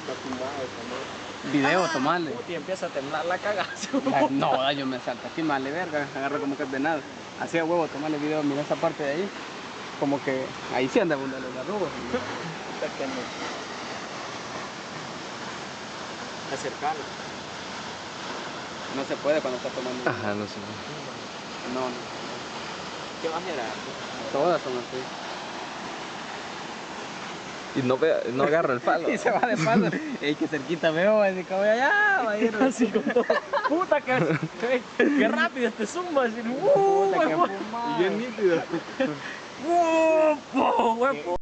Está tumbado esa madre. Video, tomarle. Puta, y empieza a temblar la cagazo. No, yo me salto aquí, mal verga, agarro como que es venado. Así a huevo, tomarle video, mira esa parte de ahí. Como que ahí sí anda abundando los arrugos. Puta que no. Acercarlo. No se puede cuando está tomando. Ajá, no sé. No, no. ¿Qué bajera? Todas son así. Y no agarra el palo. Y se va de paso. Ey, que cerquita veo, así que voy allá, va a ir. Así con todo. Puta que rápido este zumba. Así, Puta, que huevo. fumada. Y bien nítido. Huevo, huevo.